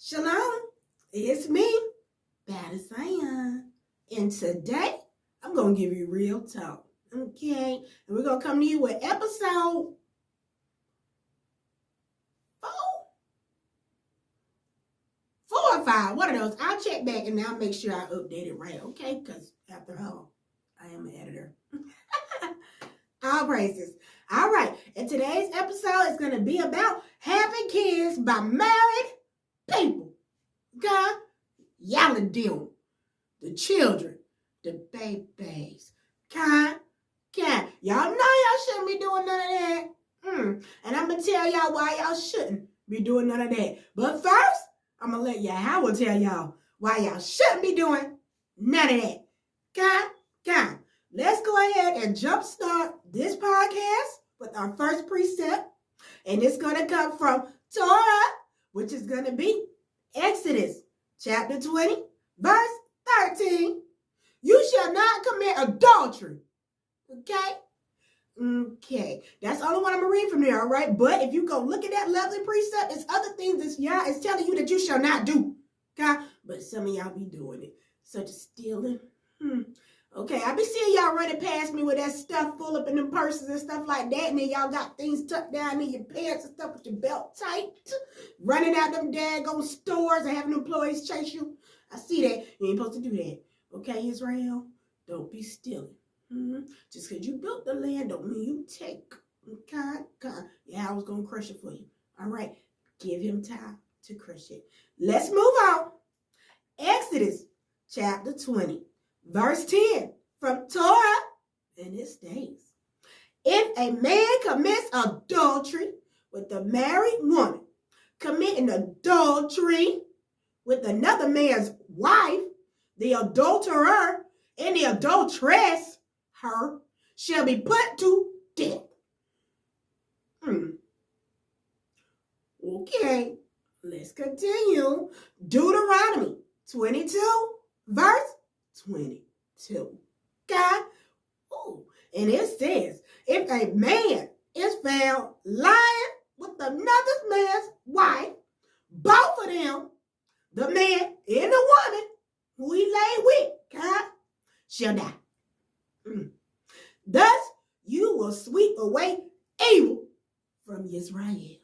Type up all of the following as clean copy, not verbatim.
Shalom, it's me, Baht Of Zion, and today I'm going to give you real talk, okay? And we're going to come to you with episode 4 or 5, one of those. I'll check back and I'll make sure I update it right, okay? Because after all, I am an editor. All praises. All right, and today's episode is going to be about having kids by married people. God, y'all are doing the children, the babies. Y'all know y'all shouldn't be doing none of that. And I'm going to tell y'all why y'all shouldn't be doing none of that. But first, I'm going to let Yahweh tell y'all why y'all shouldn't be doing none of that. Let's go ahead and jumpstart this podcast with our first precept. And it's going to come from Torah, which is going to be Exodus chapter 20, verse 13. You shall not commit adultery. Okay. That's the only one I'm going to read from there, all right? But if you go look at that lovely precept, it's other things that Yah is telling you that you shall not do. Okay? But some of y'all be doing it, such as stealing. Okay, I be seeing y'all running past me with that stuff full up in them purses and stuff like that, and then y'all got things tucked down in your pants and stuff with your belt tight, running out them daggone stores and having employees chase you. I see that. You ain't supposed to do that. Okay, Israel? Don't be stealing. Just because you built the land don't mean you take. Okay? Yeah, I was going to crush it for you. All right, give him time to crush it. Let's move on. Exodus chapter 20. Verse 10 from Torah, and it states, if a man commits adultery with a married woman, committing adultery with another man's wife, the adulterer and the adulteress, her, shall be put to death. Okay, let's continue. Deuteronomy 22, verse 22. God. Oh, and it says, if a man is found lying with another man's wife, both of them, the man and the woman who he lay with, God, shall die. Thus, you will sweep away evil from Israel.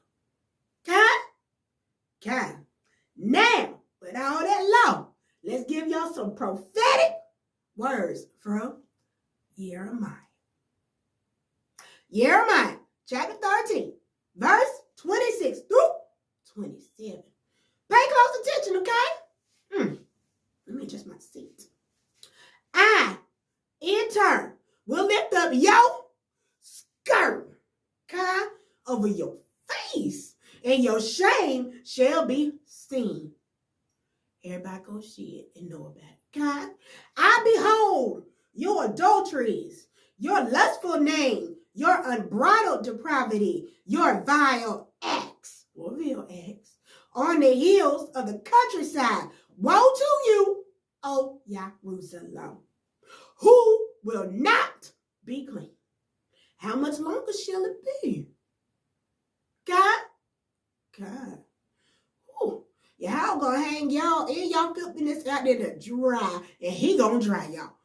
God. Now, with all that law, let's give y'all some prophetic words from Jeremiah. Jeremiah chapter 13, verse 26 through 27. Pay close attention, okay? Let me adjust my seat. I, in turn, will lift up your skirt, okay, over your face, and your shame shall be seen. Everybody go see it and know about it. God, I behold your adulteries, your lustful name, your unbridled depravity, your vile acts, or vile acts, on the hills of the countryside. Woe to you, O Jerusalem, who will not be clean. How much longer shall it be? God. Y'all gonna hang y'all and y'all filthiness out there to dry, and he gonna dry y'all.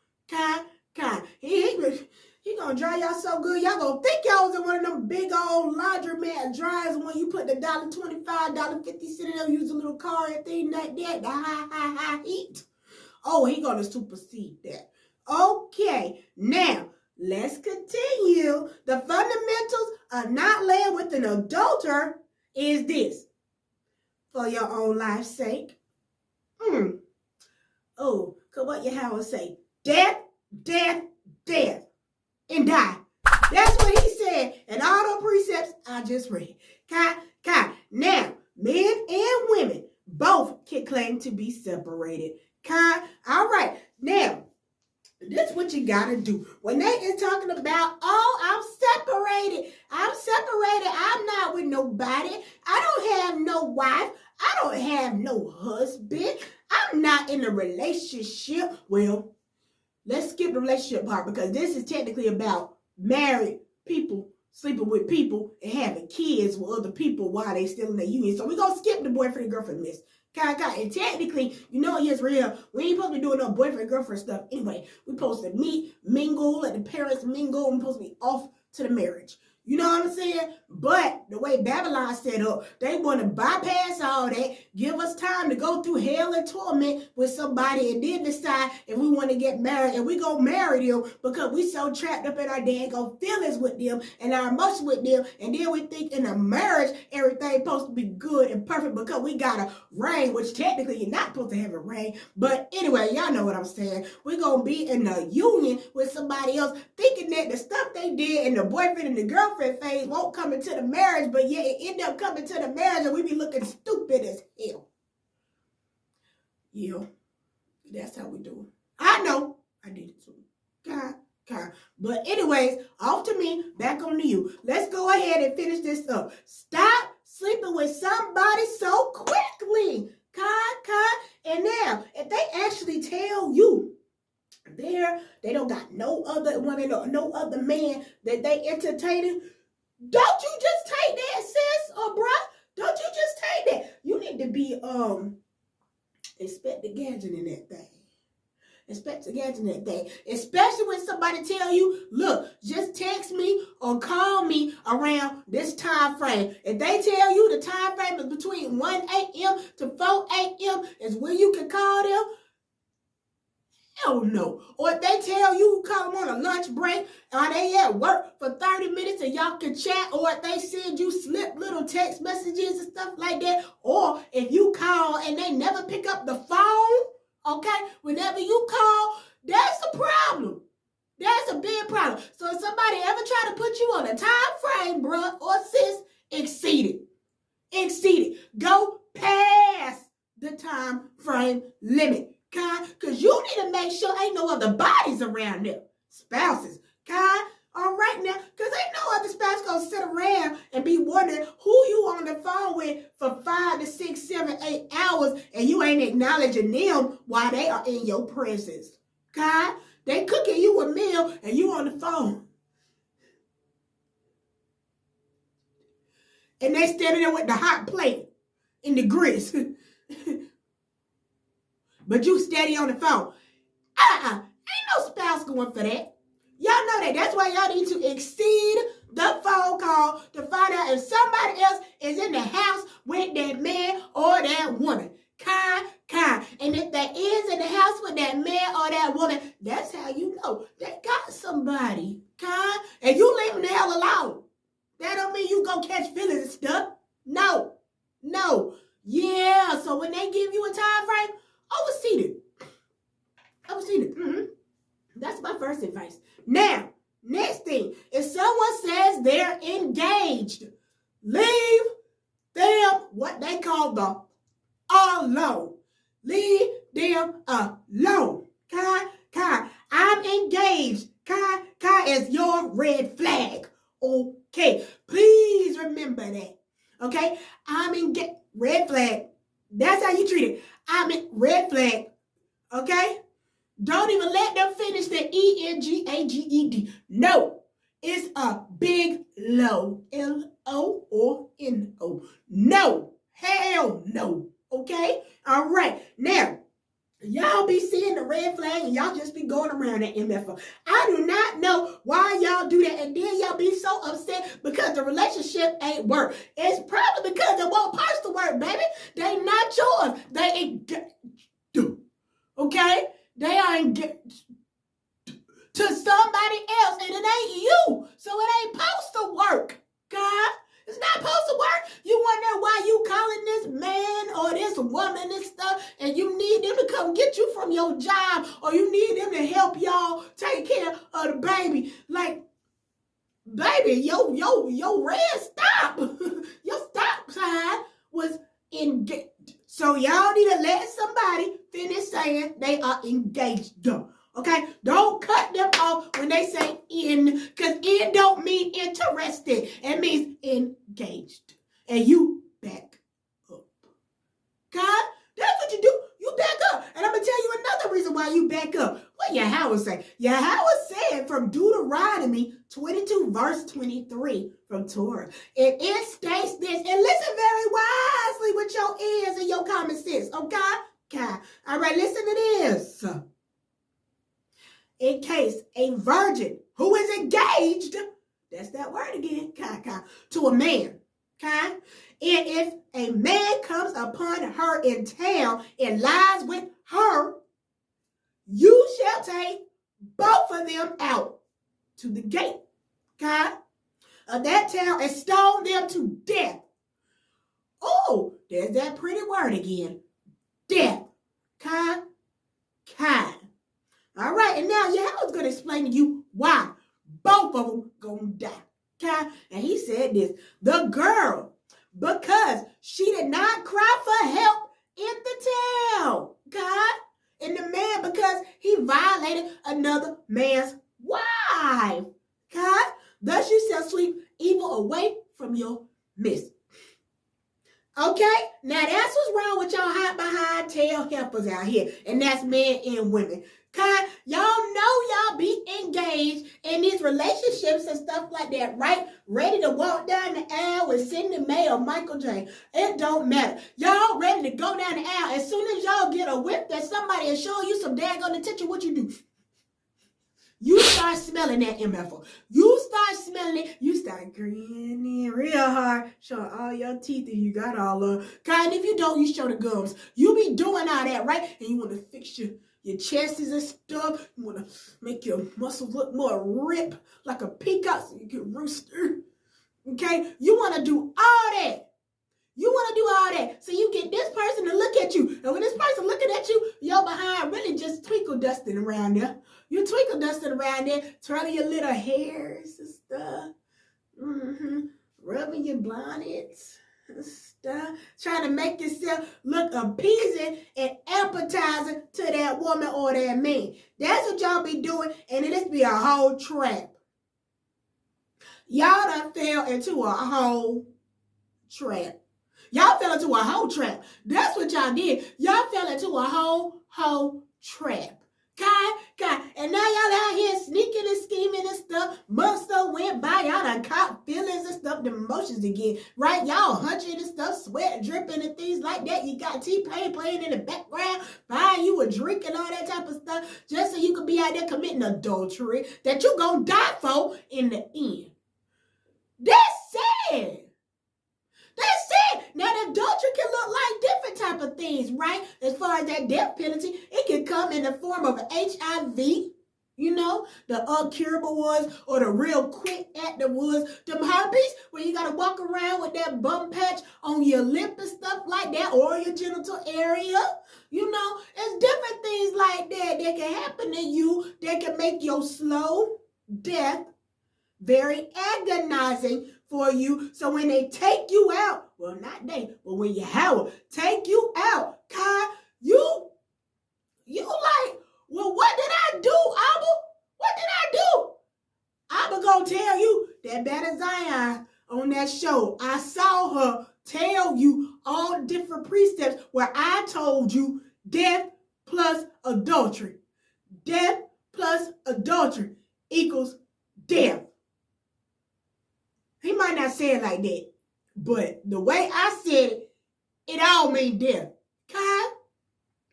He gonna dry y'all so good, y'all gonna think y'all was in one of them big old laundromat dryers when you put the $1.25, $1.50 in there, use a little car and thing like that, the high heat. Oh, he gonna supersede that. Okay, now let's continue. The fundamentals of not laying with an adulterer is this. For your own life's sake. Oh, cause what Yahweh say? Death, and die. That's what he said in all those precepts I just read. Now, men and women both can claim to be separated. All right. Now, this is what you gotta do. When they is talking about, I'm separated. I'm not with nobody. I don't have no wife. I don't have no husband. I'm not in a relationship. Well, let's skip the relationship part because this is technically about married people sleeping with people and having kids with other people while they still in their union. So we're going to skip the boyfriend and girlfriend mess. And technically, you know it's real. We ain't supposed to be doing no boyfriend, girlfriend stuff. Anyway, we supposed to meet, mingle, and the parents mingle, and we're supposed to be off to the marriage. You know what I'm saying? But the way Babylon set up, they want to bypass all that, give us time to go through hell and torment with somebody, and then decide if we want to get married. And we go marry them because we so trapped up in our daggone feelings with them and our emotions with them. And then we think in a marriage, everything's supposed to be good and perfect because we got a ring, which technically you're not supposed to have a ring. But anyway, y'all know what I'm saying. We're going to be in a union with somebody else thinking that the stuff they did in the boyfriend and the girlfriend phase won't come into the marriage, but yet it end up coming to the marriage and we be looking stupid as hell. Yeah, that's how we do it. I know, I did it too. God. But anyways, off to me, back on to you. Let's go ahead and finish this up. Stop sleeping with somebody so quickly. God. And now, if they actually tell you they don't got no other woman or no other man that they entertaining, don't you just take that, sis or bruh? Don't you just take that? You need to be expect the gadget in that thing. Expect the gadget in that thing. Especially when somebody tell you, look, just text me or call me around this time frame. If they tell you the time frame is between 1 a.m. to 4 a.m. is when you can call them, hell no. Or if they tell you call them on a lunch break, or they at work for 30 minutes and y'all can chat, or if they send you slip little text messages and stuff like that, or if you call and they never pick up the phone, okay, whenever you call, that's a problem. That's a big problem. So if somebody ever try to put you on a time frame, bruh or sis, exceed it. Go past the time frame limit. Because you need to make sure ain't no other bodies around there. Spouses. All right now. Because ain't no other spouse going to sit around and be wondering who you on the phone with for 5 to 6, 7, 8 hours and you ain't acknowledging them while they are in your presence. They cooking you a meal and you on the phone. And they standing there with the hot plate and the grits. But you steady on the phone. Ain't no spouse going for that. Y'all know that. That's why y'all need to exceed the phone call to find out if somebody else is in the house with that man or that woman. And if they is in the house with that man or that woman, that's how you know they got somebody. And you leave them the hell alone. That don't mean you gonna catch feelings and stuff. No. Yeah, so when they give you a time frame, oversee it. Mm-hmm. That's my first advice. Now, next thing, if someone says they're engaged, leave them what they call the alone. Leave them alone. I'm engaged. Is your red flag. Okay, please remember that. Okay, I'm engaged. Red flag. That's how you treat it. I'm in red flag. Okay? Don't even let them finish the engaged. No. It's a big low. L-O or N-O. No. Hell no. Okay? All right. Now, y'all be seeing the red flag and y'all just be going around that MFO. I do not know why y'all do that. And then y'all be so upset because the relationship ain't work. It's probably because it won't parts to work, baby. They not yours. They ain't okay? They are engaged to somebody else and it ain't you. So it ain't supposed to work. It's not supposed to work. You wonder why you calling this man or this woman and stuff and you need them to come get you from your job or you need them to help y'all take care of the baby. Like, baby, your red stop. Your stop sign was engaged. So y'all need to let somebody finish saying they are engaged. Okay? Don't cut them off when they say in, because in don't mean interested. It means engaged. And you back up. That's what you do. You back up. And I'm going to tell you another reason why you back up. What Yahweh say? Yahweh said from Deuteronomy 22, verse 23 from Torah. It states this, and listen very wisely with your ears and your common sense, okay? Okay. All right, listen to this. In case a virgin who is engaged, that's that word again, to a man, okay? And if a man comes upon her in town and lies with her, you shall take both of them out to the gate, okay, of that town and stone them to death. Oh, there's that pretty word again, death, okay? All right, and now Yahweh's going to explain to you why both of them going to die, okay? And he said this, the girl, because she did not cry for help in the town, God, and the man because he violated another man's wife, God, thus you shall sweep evil away from your midst. Okay, now that's what's wrong with y'all hot behind tail helpers out here, and that's men and women. Okay, y'all know y'all be engaged in these relationships and stuff like that, right? Ready to walk down the aisle with Cindy May or Michael J. It don't matter. Y'all ready to go down the aisle. As soon as y'all get a whiff that somebody is showing you some daggone attention, what you do? You start smelling that MFO. You start smelling it. You start grinning real hard, showing all your teeth and you got all of them. And if you don't, you show the gums. You be doing all that, right? And you want to fix your chest and stuff. You want to make your muscles look more ripped like a peacock so you can rooster. Okay? You want to do all that. You want to do all that. So you get this person to look at you. And when this person looking at you, your behind really just twinkle dusting around there. You twinkle dusting around there, twirling your little hairs and stuff. Rubbing your bonnets and stuff. Trying to make yourself look appeasing and appetizing to that woman or that man. That's what y'all be doing. And it just be a whole trap. Y'all done fell into a whole trap. Y'all fell into a whole trap. That's what y'all did. Y'all fell into a whole trap. God. And now y'all out here sneaking and scheming and stuff. Months so went by. Y'all done caught feelings and stuff, the emotions again. Right? Y'all hunching and stuff, sweat dripping and things like that. You got T-Pain playing in the background, buying you a drink and all that type of stuff, just so you could be out there committing adultery that you gonna die for in the end. That's sad. That's it. Now, the adultery can look like different type of things, right? As far as that death penalty, it can come in the form of HIV, you know, the uncurable ones, or the real quick active ones. Them herpes, where you got to walk around with that bum patch on your lip and stuff like that, or your genital area. You know, it's different things like that that can happen to you that can make your slow death very agonizing for you. So when they take you out, well, not they, but when Yahweh take you out, God, you like, well, what did I do, Abba? What did I do? Abba gonna tell you that Baht Of Zion on that show. I saw her tell you all different precepts where I told you death plus adultery. Death plus adultery equals death. He might not say it like that, but the way I said it, it all means death.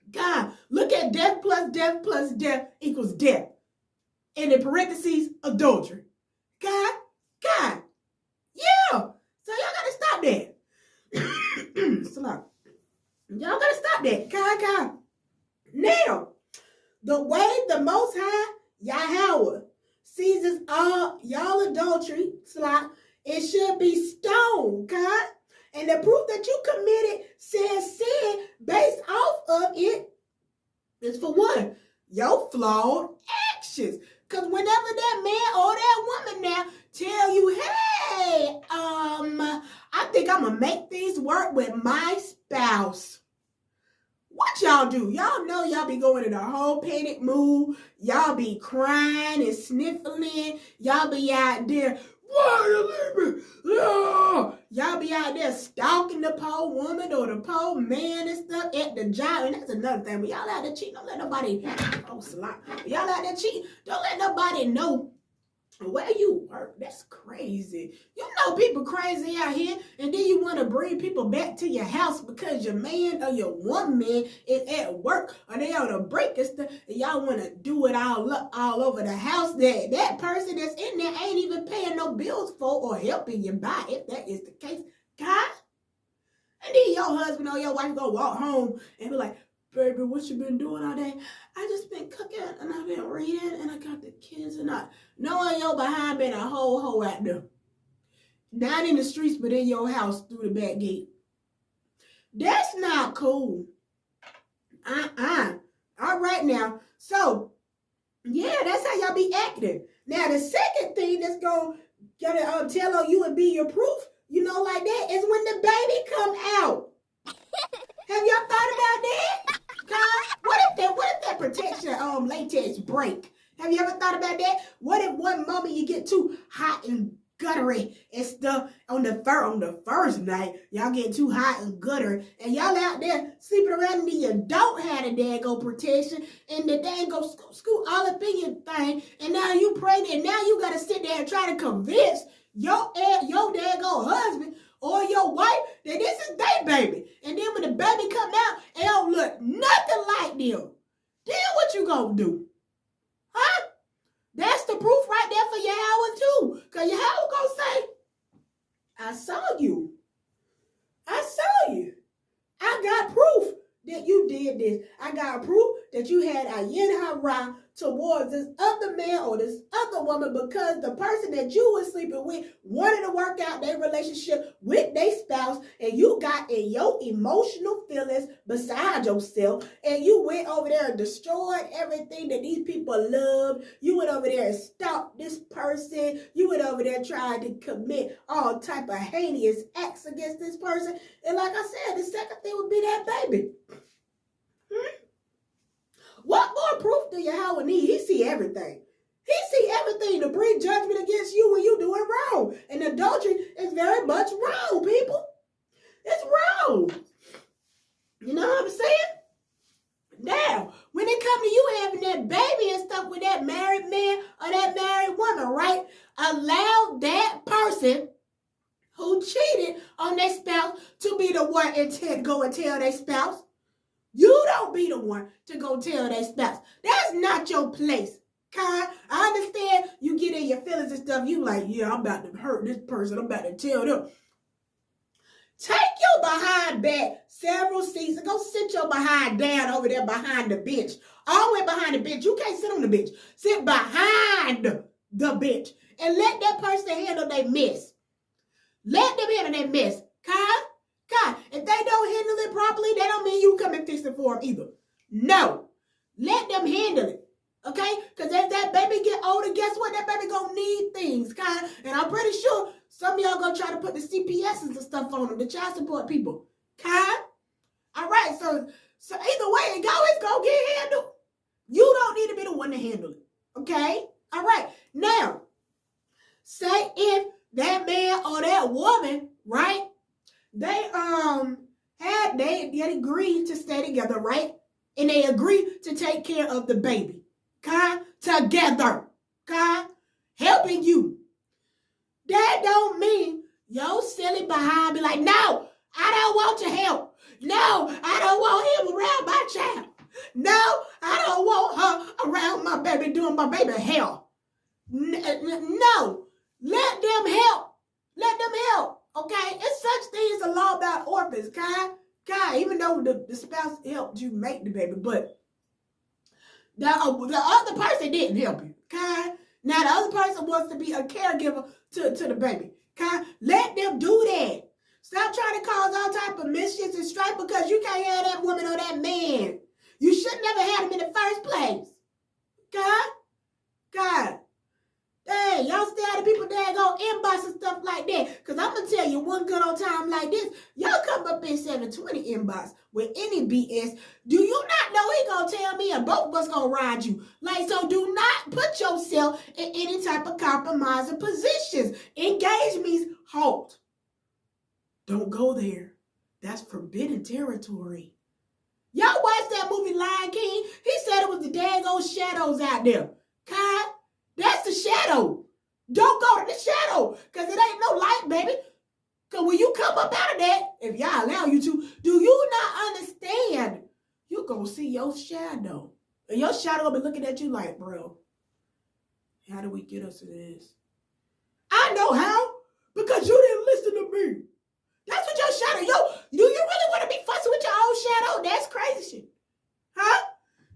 God, look at death plus death equals death. And in parentheses, adultery. God, yeah. So y'all gotta stop that. Stop. Y'all gotta stop that. God. Now, the way the Most High, Yahweh, seizes all y'all adultery, it should be stoned, God. And the proof that you committed says sin based off of it is, for one, your flawed actions. Because whenever that man or that woman now tell you, hey, I think I'm going to make things work with my spouse. What y'all do? Y'all know y'all be going in a whole panic mood. Y'all be crying and sniffling. Y'all be out there, why you leave me? y'all be out there stalking the poor woman or the poor man and stuff at the job. And that's another thing. But y'all out there cheating, don't let nobody, y'all out there cheating, don't let nobody know where you work. That's crazy. You know people crazy out here, and then you want to bring people back to your house because your man or your woman is at work or they on a break and stuff, and y'all want to do it all over the house that person that's in there ain't even paying no bills for or helping you buy, if that is the case. God. And then your husband or your wife go walk home and be like, baby, what you been doing all day? I just been cooking and I've been reading and I got the kids and I knowing your behind been a whole hoe out there. Not in the streets, but in your house through the back gate. That's not cool. All right now. So, yeah, that's how y'all be acting. Now, the second thing that's going to tell on you and be your proof, you know, like that, is when the baby come out. Have y'all thought about that? What if that protection latex break? Have you ever thought about that? What if one moment you get too hot and guttery and stuff on the first night, y'all get too hot and guttery, and y'all out there sleeping around and you don't have the daggone protection, and the daggone scoot all up in your thing, and now you pregnant, and now you gotta sit there and try to convince your daggone husband or your wife that this is their baby. And then when the baby come out, it don't look nothing like them. Then what you gonna do? Huh? That's the proof right there for your Howard too. Because your Howard gonna say, I saw you. I saw you. I got proof that you did this. I got proof that you had a yin hara towards this other man or this other woman because the person that you were sleeping with wanted to work out their relationship with their spouse, and you got in your emotional feelings beside yourself, and you went over there and destroyed everything that these people loved. You went over there and stalked this person. You went over there trying to commit all type of heinous acts against this person. And like I said, the second thing would be that baby. What more proof do Yahweh need? He see everything. He see everything to bring judgment against you when you doing wrong. And adultery is very much wrong, people. It's wrong. You know what I'm saying? Now, when it comes to you having that baby and stuff with that married man or that married woman, right? Allow that person who cheated on their spouse to be the one and go and tell their spouse. You don't be the one to go tell their spouse. That's not your place. Kai, I understand you get in your feelings and stuff. You like, yeah, I'm about to hurt this person. I'm about to tell them. Take your behind back several seats and go sit your behind down over there behind the bench. All the way behind the bench. You can't sit on the bench. Sit behind the bench and let that person handle their mess. Let them handle their mess. Kai? God, if they don't handle it properly, that don't mean you come and fix it for them either. No. Let them handle it. Okay? Because as that baby get older, guess what? That baby gonna need things, God. And I'm pretty sure some of y'all gonna try to put the CPSs and stuff on them, the child support people. God? All right, so either way it go, it's gonna get handled. You don't need to be the one to handle it. Okay? All right. Now, say if that man or that woman, right? They agreed to stay together, right? And they agreed to take care of the baby. Okay? Together. Okay? Helping you. That don't mean your silly behind be like, no, I don't want your help. No, I don't want him around my child. No, I don't want her around my baby doing my baby hell. No. Let them help. Let them help. Okay, it's such thing as a law about orphans, even though the spouse helped you make the baby, but the other person didn't help you, okay? Now the other person wants to be a caregiver to the baby, okay? Let them do that. Stop trying to cause all type of mischief and strife because you can't have that woman or that man. You should never have him in the first place, God. Hey, y'all stay out of people that go inbox and stuff like that. Because I'm going to tell you one good old time like this. Y'all come up in 720 inbox with any BS. Do you not know he going to tell me and both of us going to ride you? Like, so do not put yourself in any type of compromising positions. Engage means halt. Don't go there. That's forbidden territory. Y'all watched that movie Lion King? He said it was the daggone shadows out there. Kai, that's the shadow. Don't go to the shadow, because it ain't no light, baby. Because when you come up out of that, if y'all allow you to, do you not understand? You're going to see your shadow. And your shadow will be looking at you like, bro, how do we get us to this? I know how. Because you didn't listen to me. That's what your shadow, do you really want to be fussing with your own shadow? That's crazy shit. Huh?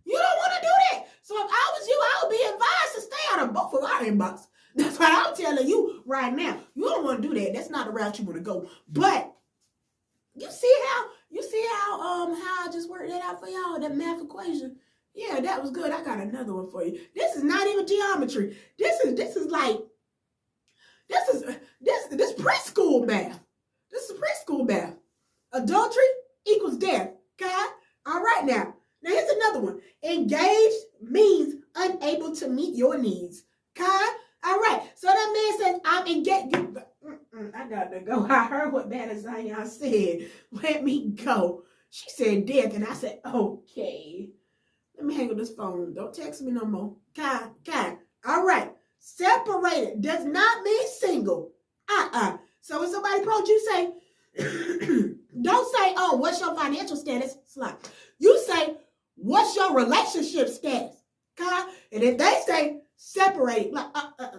You don't want to do that. So if I was you, I would be advised to stay out of both of our inbox. That's what I'm telling you right now. You don't want to do that. That's not the route you want to go. But you see how I just worked that out for y'all, that math equation. Yeah, that was good. I got another one for you. This is not even geometry. This is preschool math. This is preschool math. Adultery equals death. Okay? All right now. Now here's another one. Engaged means unable to meet your needs. Okay? All right. So that man says, I'm engaged. I got to go. I heard what Baht Of Zion said. Let me go. She said death. And I said, okay. Let me hang up this phone. Don't text me no more. Okay. All right. Separated does not mean single. So when somebody approach you, say, don't say, oh, what's your financial status? Slide. You say, what's your relationship status? Okay? And if they say separated, like, I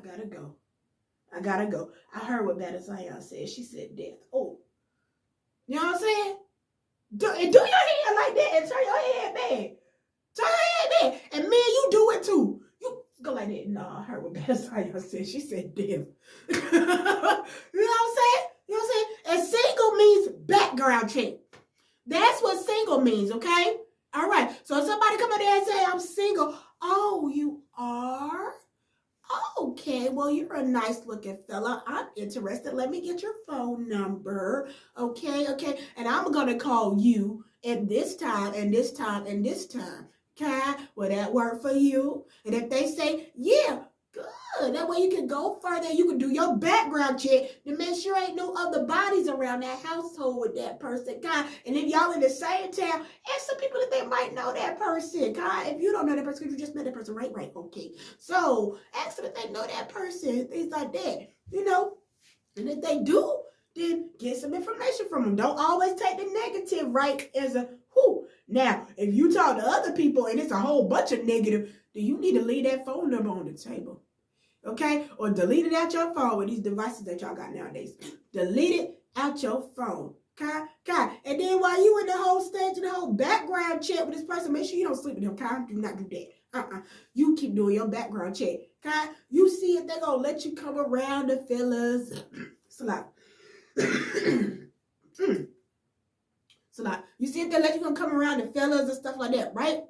gotta go. I heard what Baht Of Zion said. She said death. Oh. You know what I'm saying? Do your head like that and turn your head back. Turn your head back. And man, you do it too. You go like that. No, I heard what Baht Of Zion said. She said death. You know what I'm saying? You know what I'm saying? And single means background check. That's what single means, okay? All right. So if somebody come up there and say, I'm single. Oh, you are? Okay, well, you're a nice looking fella. I'm interested. Let me get your phone number. Okay. And I'm going to call you at this time and this time and this time. Okay? Will that work for you? And if they say, yeah, good. That way you can go further. You can do your background check to make sure ain't no other bodies around that household with that person. God. And if y'all in the same town, ask some people if they might know that person. God, if you don't know that person, you just met that person, right? Okay. So ask them if they know that person, things like that. You know? And if they do, then get some information from them. Don't always take the negative, right, as a who. Now, if you talk to other people and it's a whole bunch of negative, then you need to leave that phone number on the table. Okay? Or delete it out your phone with these devices that y'all got nowadays. Delete it out your phone. Okay? And then while you in the whole stage and the whole background check with this person, make sure you don't sleep with them. Okay? Do not do that. You keep doing your background check. Okay? You see if they're going to let you come around the fellas. It's a lot. So like, you see if they let you come around the fellas and stuff like that, right?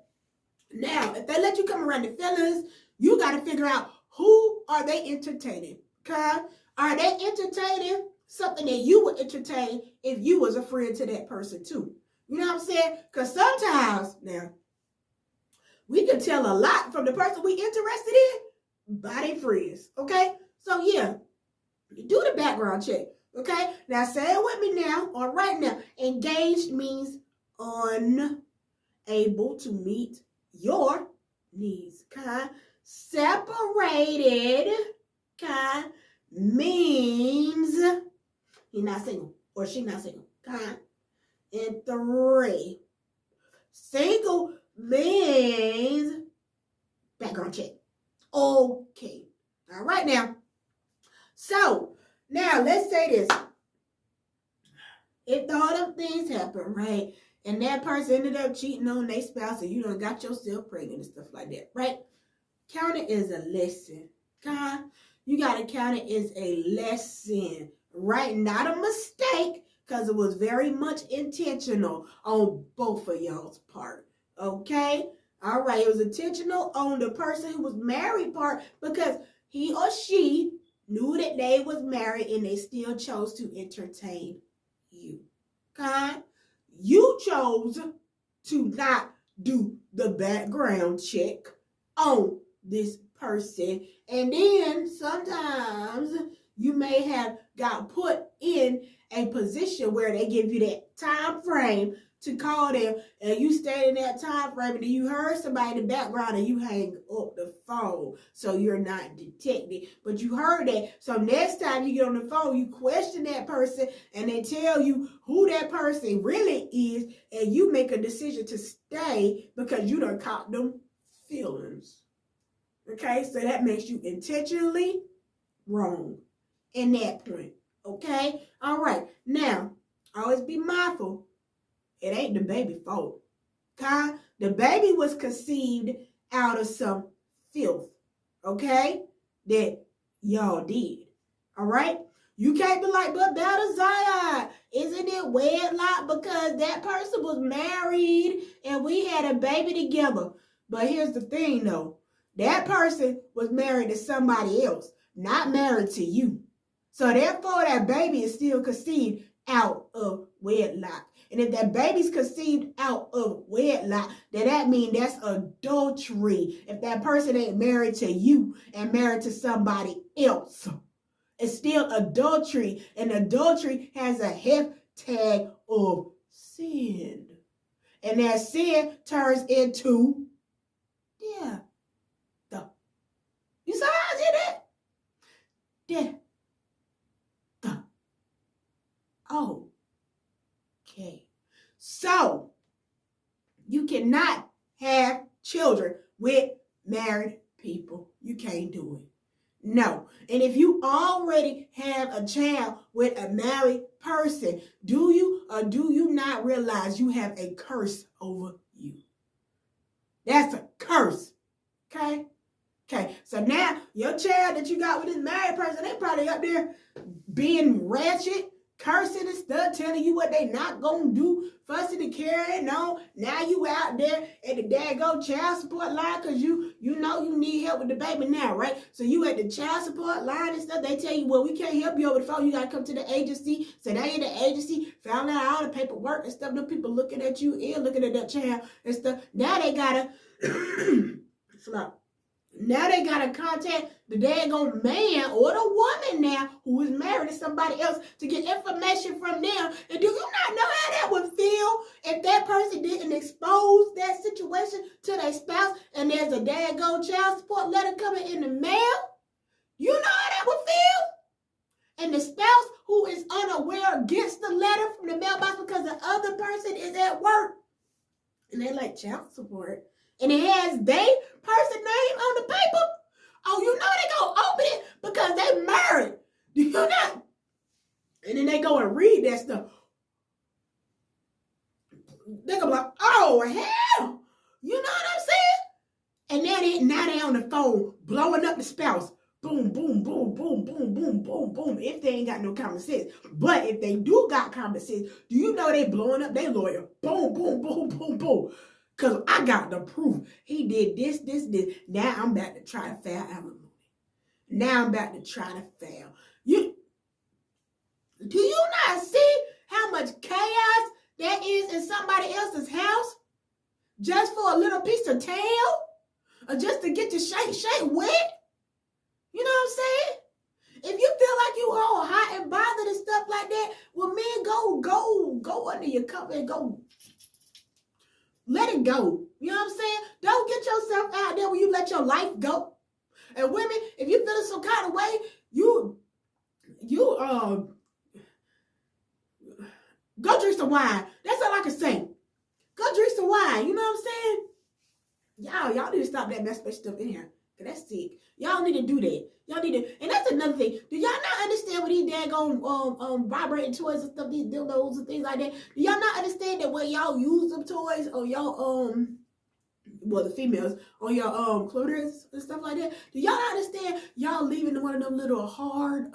Now, if they let you come around the fellas, you got to figure out who are they entertaining, okay? Are they entertaining something that you would entertain if you was a friend to that person too? You know what I'm saying? Because sometimes, now, we can tell a lot from the person we interested in by their friends, okay? So yeah, do the background check. Okay, now say it with me now, or right now. Engaged means unable to meet your needs. Okay, separated, okay, means he's not single or she's not single. Okay, and 3, single means background check. Okay, all right now. So. Now, let's say this. If all them things happen, right, and that person ended up cheating on their spouse and you done got yourself pregnant and stuff like that, right? Count it as a lesson, okay? You got to count it as a lesson, right? Not a mistake, because it was very much intentional on both of y'all's part, okay? All right, it was intentional on the person who was married part because he or she knew that they was married and they still chose to entertain you. Okay? You chose to not do the background check on this person. And then sometimes you may have got put in a position where they give you that time frame to call them, and you stayed in that time frame, and then you heard somebody in the background and you hang up the phone so you're not detected. But you heard that. So next time you get on the phone, you question that person and they tell you who that person really is, and you make a decision to stay because you done caught them feelings. Okay, so that makes you intentionally wrong in that point. Okay, all right. Now, always be mindful. It ain't the baby's fault. Okay? The baby was conceived out of some filth. Okay? That y'all did. All right? You can't be like, but Baht of Zion, isn't it wedlock because that person was married and we had a baby together? But here's the thing though. That person was married to somebody else, not married to you. So therefore that baby is still conceived out of wedlock. And if that baby's conceived out of wedlock, then that means that's adultery. If that person ain't married to you and married to somebody else, it's still adultery. And adultery has a hashtag of sin. And that sin turns into death. You saw how I did that? Death. Okay. So, you cannot have children with married people. You can't do it. No. And if you already have a child with a married person, do you or do you not realize you have a curse over you? That's a curse. Okay? Okay. So now, your child that you got with this married person, they probably up there being ratchet, cursing and stuff, telling you what they not gonna do, fussing and carrying on. Now you out there at the daggone child support line because you know you need help with the baby now, right? So you at the child support line and stuff. They tell you, well, we can't help you over the phone. You gotta come to the agency. So now you're in the agency, found out all the paperwork and stuff. The people looking at you and looking at that child and stuff. Now they gotta flop. Now they gotta contact the daggone man or the woman now who is married to somebody else to get information from them. And do you not know how that would feel if that person didn't expose that situation to their spouse and there's a daggone child support letter coming in the mail? You know how that would feel? And the spouse who is unaware gets the letter from the mailbox because the other person is at work. And they like child support. And it has their person name on the paper. Oh, you know they gonna open it because they married. Do you not? And then they go and read that stuff. They gonna be like, oh hell, you know what I'm saying? And now they on the phone blowing up the spouse. Boom, boom, boom, boom, boom, boom, boom, boom. If they ain't got no common sense. But if they do got common sense, do you know they blowing up their lawyer? Boom, boom, boom, boom, boom. Because I got the proof. He did this. Now I'm about to try to file alimony. Now I'm about to try to file. Do you not see how much chaos that is in somebody else's house? Just for a little piece of tail? Or just to get your shake wet? You know what I'm saying? If you feel like you all hot and bothered and stuff like that, well, man, go under your cover and go. Let it go. You know what I'm saying? Don't get yourself out there where you let your life go. And women, if you feeling some kind of way, you go drink some wine. That's all I can say. Go drink some wine. You know what I'm saying? Y'all need to stop that mess stuff in here. Cause that's sick. Y'all need to do that. Y'all need to, and that's another thing. Do y'all not understand what these daggone vibrating toys and stuff, these dildos and things like that? Do y'all not understand that when y'all use them toys on y'all well, the females on your clitoris and stuff like that? Do y'all not understand y'all leaving one of them little hard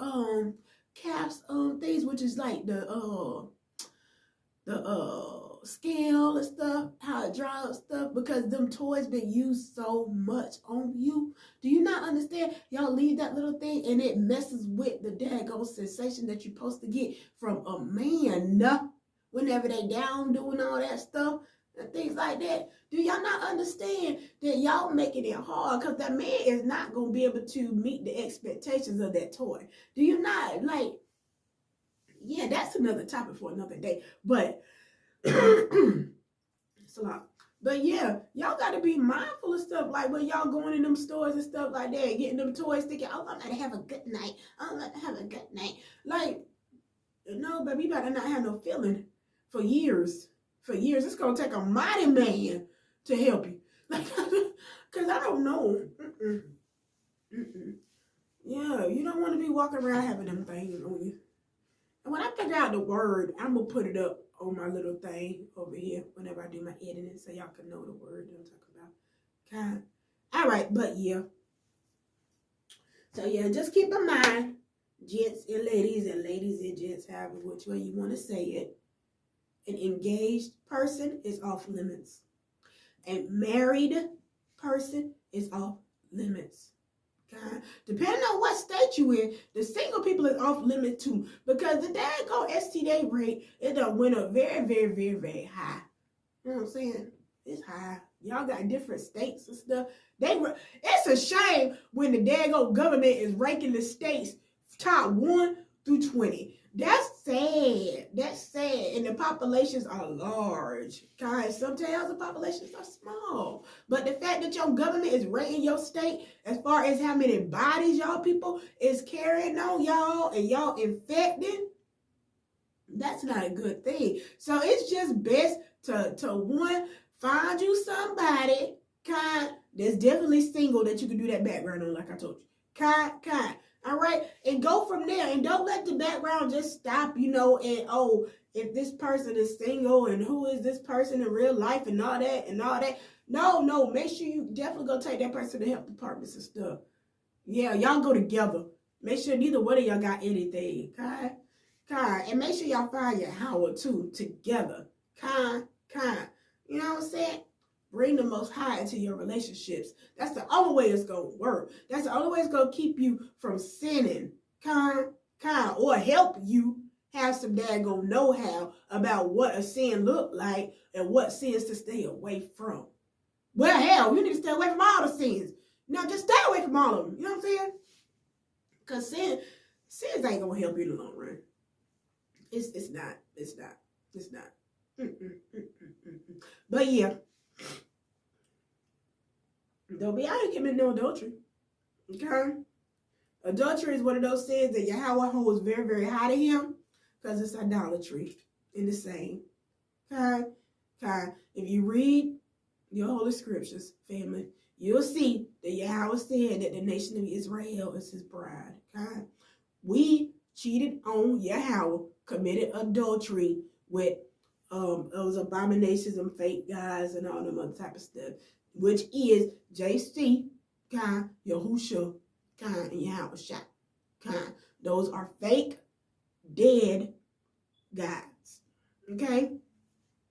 caps things, which is like the scale and stuff, how it draws stuff, because them toys been used so much on you. Do you not understand? Y'all leave that little thing and it messes with the daggone sensation that you're supposed to get from a man whenever they down doing all that stuff. and things like that. Do y'all not understand that y'all making it hard because that man is not going to be able to meet the expectations of that toy? Do you not? Like, yeah, that's another topic for another day. But it's a lot. But yeah, y'all got to be mindful of stuff like when y'all going in them stores and stuff like that, getting them toys, thinking, oh, I'm going to have a good night. I'm going to have a good night. Like, no, baby, you better not have no feeling for years. For years. It's going to take a mighty man to help you. Like, because I don't know. Yeah, you don't want to be walking around having them things on you. And when I figure out the word, I'm going to put it up on my little thing over here whenever I do my editing so y'all can know the word that I'm talking about. Okay. All right, but yeah. So yeah, just keep in mind, gents and ladies and gents, however which way you want to say it, an engaged person is off limits. A married person is off limits. Okay? Depending on what state you in, the single people is off limit too. Because the daggone STD rate, it done went up very, very, very, very high. You know what I'm saying? It's high. Y'all got different states and stuff. It's a shame when the daggone government is ranking the states top 1 through 20. That's sad. That's sad. And the populations are large. Guys, sometimes the populations are small. But the fact that your government is rating your state as far as how many bodies y'all people is carrying on y'all and y'all infecting, that's not a good thing. So it's just best to one, find you somebody that's definitely single that you can do that background on, like I told you. All right, and go from there, and don't let the background just stop, and oh, if this person is single, and who is this person in real life, and all that. No, make sure you definitely go take that person to health departments and stuff. Yeah, y'all go together. Make sure neither one of y'all got anything, okay? And make sure y'all find your Howard too together, You know what I'm saying? Bring the Most High into your relationships. That's the only way it's going to work. That's the only way it's going to keep you from sinning. Or help you have some daggone know-how about what a sin look like and what sins to stay away from. Well, hell, you need to stay away from all the sins. Now, just stay away from all of them. You know what I'm saying? Because sins ain't going to help you in the long run. It's not. But yeah. Don't be out here committing no adultery. Okay? Adultery is one of those sins that Yahweh holds very, very high to him because it's idolatry in the same. Okay? If you read your holy scriptures, family, you'll see that Yahweh said that the nation of Israel is his bride. Okay? We cheated on Yahweh, committed adultery with those abominations and fake guys and all them other type of stuff, which is JC, Yahusha, and Yahweh Shai. Those are fake, dead guys. Okay?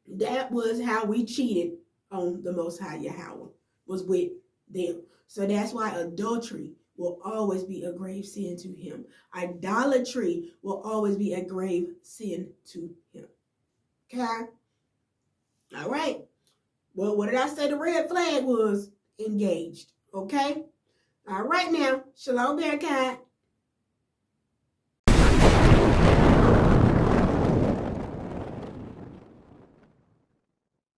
That was how we cheated on the Most High Yahweh, was with them. So that's why adultery will always be a grave sin to him. Idolatry will always be a grave sin to him. Okay? All right. Well, what did I say the red flag was? Engaged. Okay? All right now. Shalom, Bearcat.